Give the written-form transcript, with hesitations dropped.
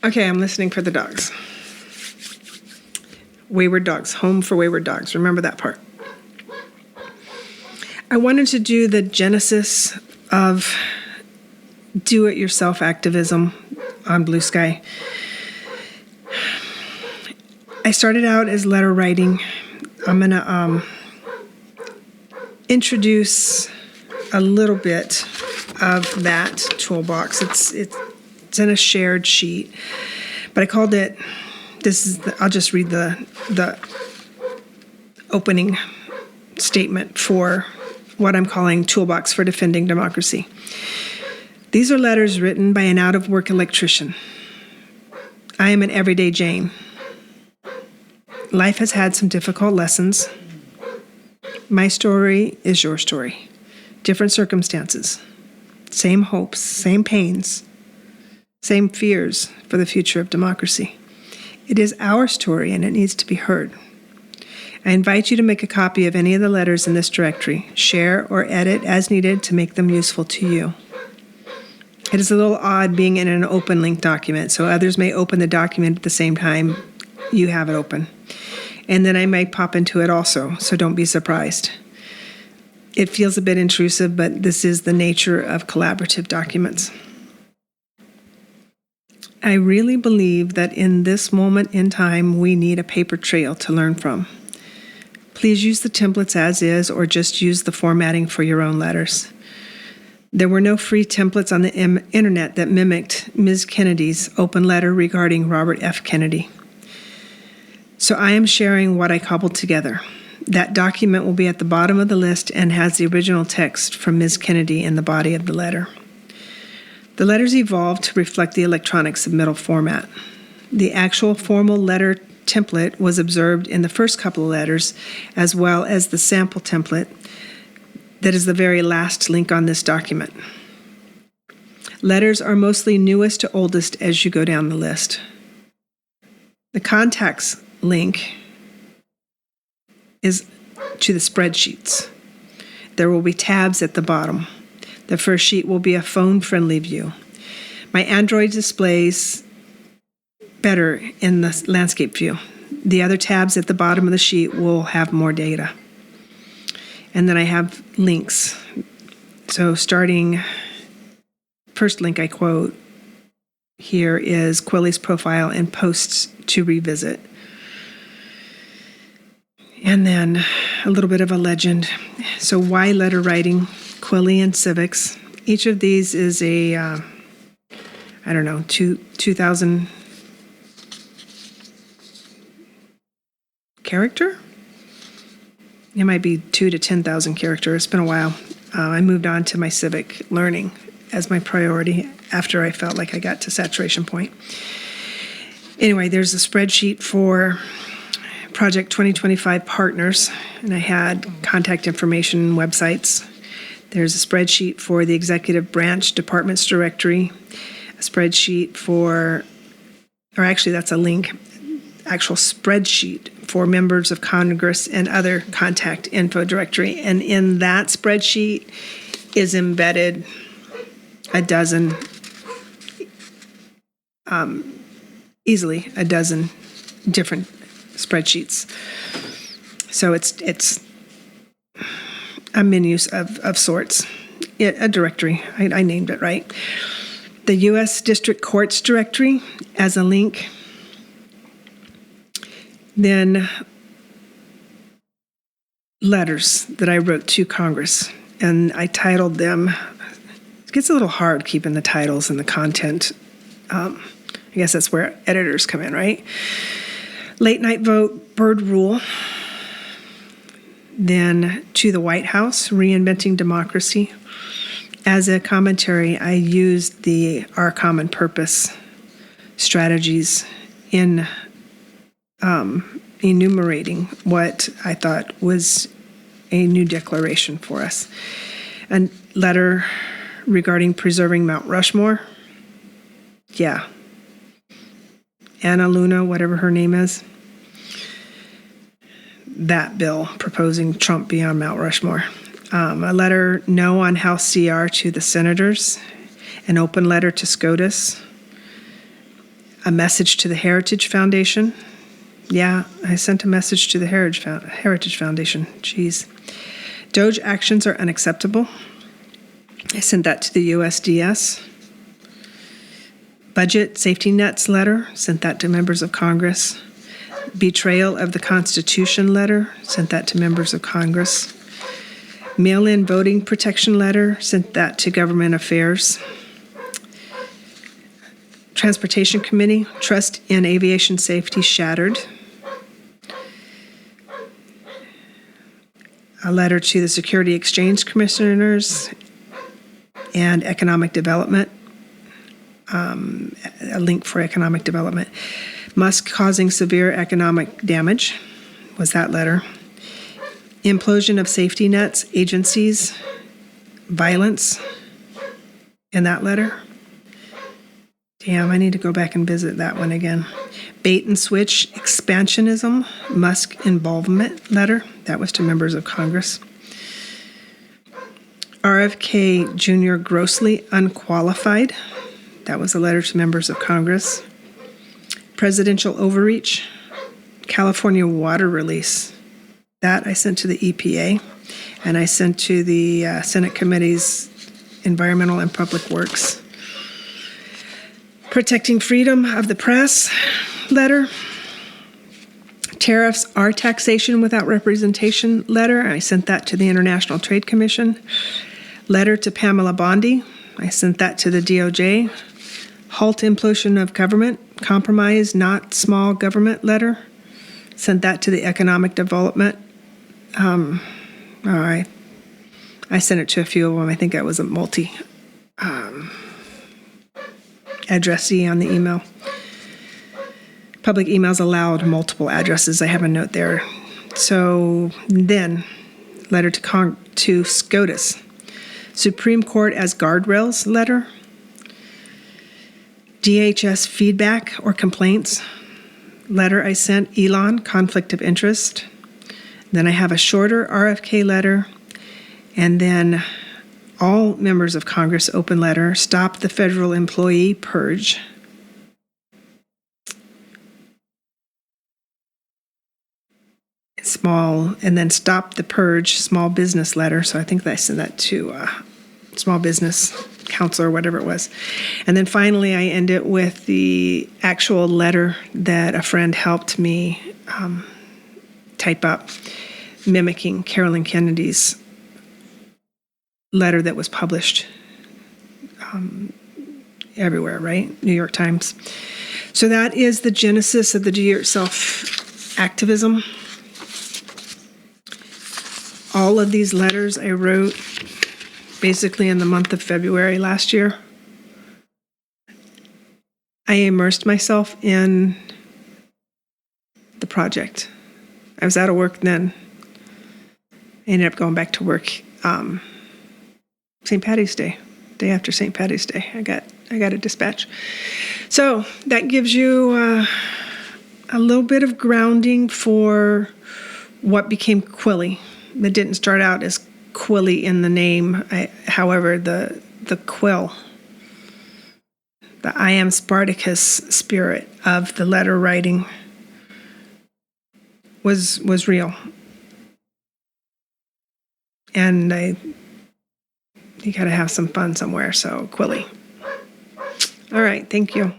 Okay, I'm listening for the dogs. Wayward dogs, home for wayward dogs. Remember that part. I wanted to do the genesis of do-it-yourself activism on Blue Sky. I started out as letter writing. I'm going to introduce a little bit of that toolbox. It's in a shared sheet, but I called it, I'll just read the opening statement for what I'm calling Toolbox for Defending Democracy. These are letters written by an out-of-work electrician. I am an everyday Jane. Life has had some difficult lessons. My story is your story. Different circumstances. Same hopes, same pains, same fears for the future of democracy. It is our story and it needs to be heard. I invite you to make a copy of any of the letters in this directory, share or edit as needed to make them useful to you. It is a little odd being in an open link document, so others may open the document at the same time you have it open. And then I may pop into it also, so don't be surprised. It feels a bit intrusive, but this is the nature of collaborative documents. I really believe that in this moment in time, we need a paper trail to learn from. Please use the templates as is, or just use the formatting for your own letters. There were no free templates on the internet that mimicked Ms. Kennedy's open letter regarding Robert F. Kennedy. So I am sharing what I cobbled together. That document will be at the bottom of the list and has the original text from Ms. Kennedy in the body of the letter. The letters evolved to reflect the electronic submittal format. The actual formal letter template was observed in the first couple of letters, as well as the sample template that is the very last link on this document. Letters are mostly newest to oldest as you go down the list. The contacts link is to the spreadsheets. There will be tabs at the bottom. The first sheet will be a phone-friendly view. My Android displays better in the landscape view. The other tabs at the bottom of the sheet will have more data. And then I have links. So starting, first link I quote here is Qwilly's profile and posts to revisit. And then a little bit of a legend. So why letter writing? Qwilly and civics. Each of these is a, 2,000 character? It might be 2 to 10,000 character. It's been a while. I moved on to my civic learning as my priority after I felt like I got to saturation point. Anyway, there's a spreadsheet for Project 2025 partners, and I had contact information websites. There's a spreadsheet for the executive branch departments directory, a spreadsheet for, or actually that's a link, actual spreadsheet for members of Congress and other contact info directory. And in that spreadsheet is embedded easily a dozen different spreadsheets. So it's a menu of sorts, a directory. I named it right. The U.S. District Courts directory as a link. Then letters that I wrote to Congress, and I titled them. It gets a little hard keeping the titles and the content. I guess that's where editors come in, right? Late night vote, bird rule. Then to the White House, reinventing democracy. As a commentary, I used our common purpose strategies in enumerating what I thought was a new declaration for us. A letter regarding preserving Mount Rushmore. Yeah. Anna Luna, whatever her name is. That bill proposing Trump be on Mount Rushmore. A letter no on House CR to the senators. An open letter to SCOTUS. A message to the Heritage Foundation. Yeah, I sent a message to the Heritage Foundation. Jeez. Doge actions are unacceptable. I sent that to the USDS. Budget safety nets letter, sent that to members of Congress. Betrayal of the Constitution letter, sent that to members of Congress. Mail-in voting protection letter, sent that to Government Affairs. Transportation Committee, trust in aviation safety shattered. A letter to the Security Exchange Commissioners and Economic Development, a link for economic development. Musk causing severe economic damage was that letter. Implosion of safety nets, agencies, violence in that letter. Damn, I need to go back and visit that one again. Bait and switch, expansionism, Musk involvement letter. That was to members of Congress. RFK Jr. grossly unqualified. That was a letter to members of Congress. Presidential overreach, California water release. That I sent to the EPA, and I sent to the Senate Committees Environmental and Public Works. Protecting freedom of the press letter. Tariffs are taxation without representation letter. I sent that to the International Trade Commission. Letter to Pamela Bondi. I sent that to the DOJ. Halt implosion of government. Compromise, not small government letter. Sent that to the Economic Development. I sent it to a few of them. I think I was a multi addressee on the email. Public emails allowed multiple addresses. I have a note there. So then, letter to SCOTUS. Supreme Court as guardrails letter. DHS feedback or complaints. Letter I sent Elon, conflict of interest. Then I have a shorter RFK letter. And then all members of Congress open letter, stop the federal employee purge. Small, and then stop the purge, small business letter. So I think that I sent that to small business council or whatever it was. And then finally, I end it with the actual letter that a friend helped me type up, mimicking Carolyn Kennedy's letter that was published everywhere, right? New York Times. So that is the genesis of the do-it-yourself activism. All of these letters I wrote basically in the month of February last year. I immersed myself in the project. I was out of work then. I ended up going back to work St. Patty's Day, day after St. Patty's Day. I got a dispatch. So that gives you a little bit of grounding for what became Qwilly. It didn't start out as Qwilly in the name. However, the quill, the I am Spartacus spirit of the letter writing was real. And you got to have some fun somewhere, so Qwilly. All right, thank you.